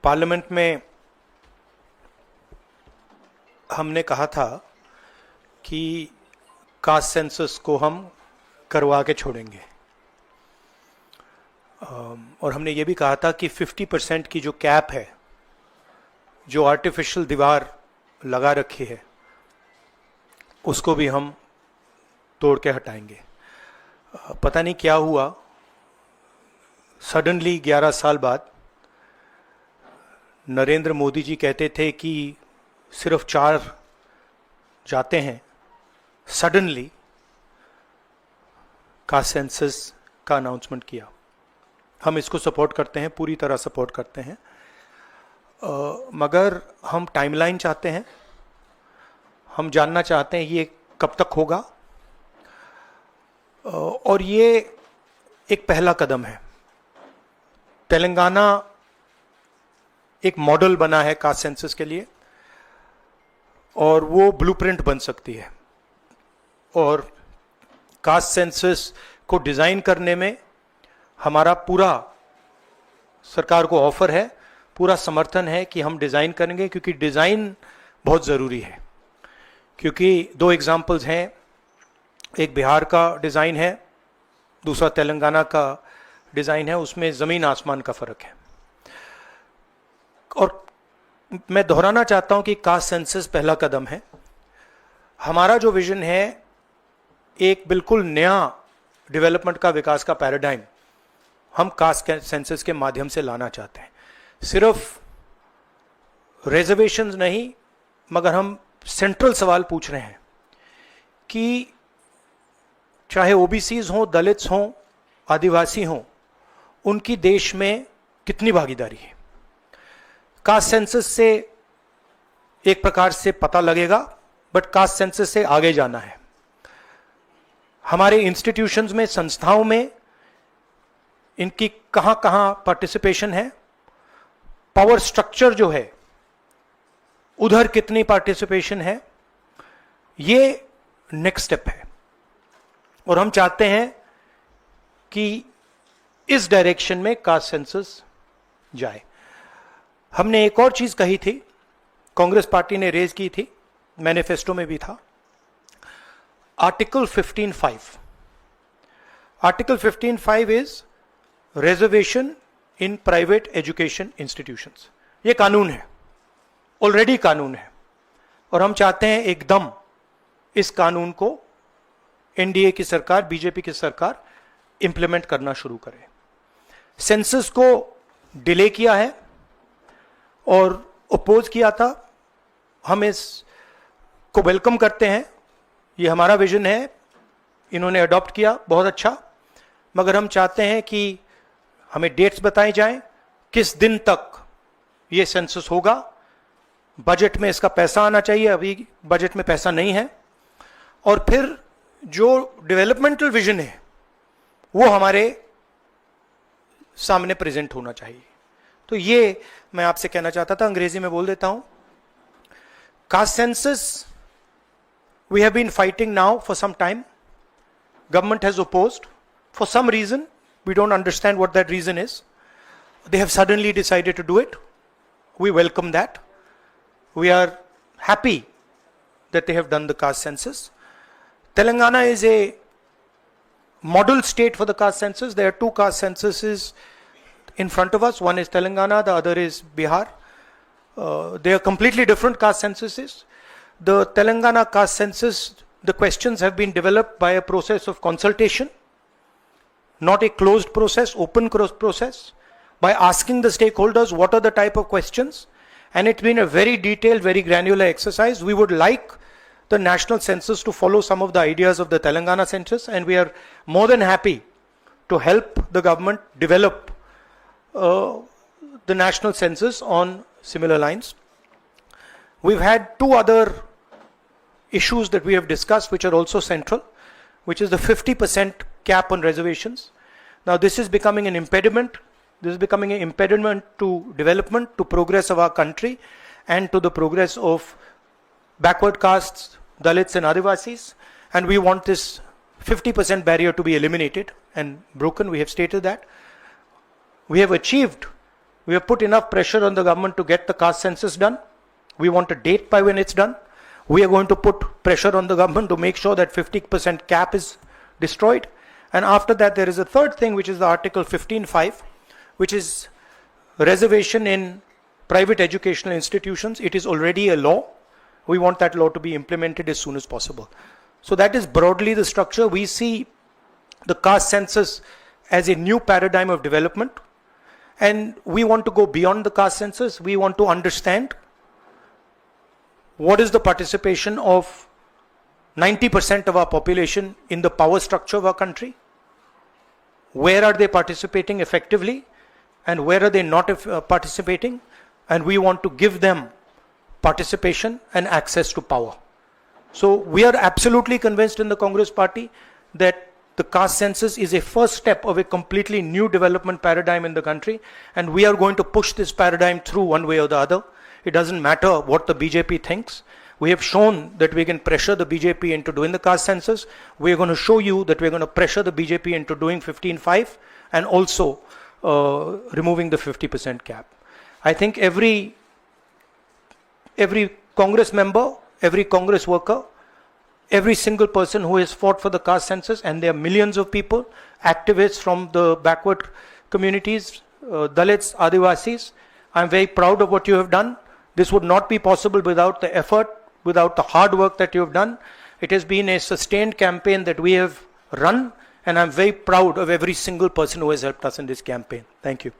Parliament में हमने कहा था कि कास्ट सेंसस को हम करवा के छोड़ेंगे, और हमने ये भी कहा था कि 50% की जो कैप है, जो आर्टिफिशियल दीवार लगा रखी है, उसको भी हम तोड़ के हटाएंगे। पता नहीं क्या हुआ, सडनली 11 साल बाद नरेंद्र मोदी जी कहते थे कि सिर्फ 4 जाते हैं, सडनली कास्ट सेंसस का अनाउंसमेंट किया। हम इसको सपोर्ट करते हैं, पूरी तरह सपोर्ट करते हैं, मगर हम टाइमलाइन चाहते हैं। हम जानना चाहते हैं ये कब तक होगा, और ये एक पहला कदम है। तेलंगाना एक मॉडल बना है कास्ट सेंसस के लिए, और वो ब्लूप्रिंट बन सकती है। और कास्ट सेंसस को डिजाइन करने में हमारा पूरा सरकार को ऑफर है, पूरा समर्थन है कि हम डिजाइन करेंगे, क्योंकि डिजाइन बहुत जरूरी है। क्योंकि 2 एग्जाम्पल्स हैं, एक बिहार का डिजाइन है, दूसरा तेलंगाना का डिजाइन है, उसमें जमीन आसमान का फर्क है। और मैं दोहराना चाहता हूं कि कास्ट सेंसस पहला कदम है। हमारा जो विजन है एक बिल्कुल नया डेवलपमेंट का, विकास का पैराडाइम हम कास्ट सेंसस के माध्यम से लाना चाहते हैं। सिर्फ रिजर्वेशंस नहीं, मगर हम सेंट्रल सवाल पूछ रहे हैं कि चाहे ओबीसीज हों, दलित्स हों, आदिवासी हों, उनकी देश में कितनी भागीदारी है। कास्ट सेंसस से एक प्रकार से पता लगेगा, बट कास्ट सेंसस से आगे जाना है। हमारे इंस्टीट्यूशंस में, संस्थाओं में इनकी कहां कहां पार्टिसिपेशन है, पावर स्ट्रक्चर जो है उधर कितनी पार्टिसिपेशन है, ये नेक्स्ट स्टेप है। और हम चाहते हैं कि इस डायरेक्शन में कास्ट सेंसस जाए। हमने एक और चीज कही थी, कांग्रेस पार्टी ने रेज की थी, मैनिफेस्टो में भी था, article 15(5). Article 15(5) is reservation in private education institutions. ये कानून है, ऑलरेडी कानून है, और हम चाहते हैं एकदम इस कानून को एनडीए की सरकार, बीजेपी की सरकार इंप्लीमेंट करना शुरू करे। सेंसस को डिले किया है और अपोज किया था, हम इसको वेलकम करते हैं। ये हमारा विजन है, इन्होंने अडॉप्ट किया, बहुत अच्छा, मगर हम चाहते हैं कि हमें डेट्स बताई जाएं, किस दिन तक ये सेंसस होगा, बजट में इसका पैसा आना चाहिए, अभी बजट में पैसा नहीं है, और फिर जो डेवलपमेंटल विजन है वो हमारे सामने प्रेजेंट होना चाहिए। तो ये मैं आपसे कहना चाहता था, अंग्रेजी में बोल देता हूं। Caste census we have been fighting now for some time. Government has opposed for some reason. We don't understand what that reason is. They have suddenly decided to do it. We welcome that. We are happy that they have done the caste census. Telangana is a model state for the caste census. There are 2 caste censuses in front of us. One is Telangana, the other is Bihar. They are completely different caste censuses. The Telangana caste census, the questions have been developed by a process of consultation, not a closed process, open process, by asking the stakeholders what are the type of questions, and it's been a very detailed, very granular exercise. We would like the national census to follow some of the ideas of the Telangana census, and we are more than happy to help the government develop the national census on similar lines. We've had 2 other issues that we have discussed which are also central, which is the 50% cap on reservations. Now this is becoming an impediment. This is becoming an impediment to development, to progress of our country, and to the progress of backward castes, Dalits and Adivasis. And we want this 50% barrier to be eliminated and broken. We have stated that. We have achieved We have put enough pressure on the government to get the caste census done. We want a date by when it's done. We are going to put pressure on the government to make sure that 50% cap is destroyed. And after that, there is a third thing, which is the Article 15(5), which is reservation in private educational institutions. It is already a law. We want that law to be implemented as soon as possible. So that is broadly the structure. We see the caste census as a new paradigm of development. And we want to go beyond the caste census. We want to understand what is the participation of 90% of our population in the power structure of our country. Where are they participating effectively? And where are they not participating? And we want to give them participation and access to power. So we are absolutely convinced in the Congress Party that the caste census is a first step of a completely new development paradigm in the country, and we are going to push this paradigm through one way or the other. It doesn't matter what the BJP thinks. We have shown that we can pressure the BJP into doing the caste census. We are going to show you that we are going to pressure the BJP into doing 15(5) and also removing the 50% cap. I think every Congress member, every Congress worker, every single person who has fought for the caste census, and there are millions of people, activists from the backward communities, Dalits, Adivasis, I'm very proud of what you have done. This would not be possible without the effort, without the hard work that you have done. It has been a sustained campaign that we have run, and I'm very proud of every single person who has helped us in this campaign. Thank you.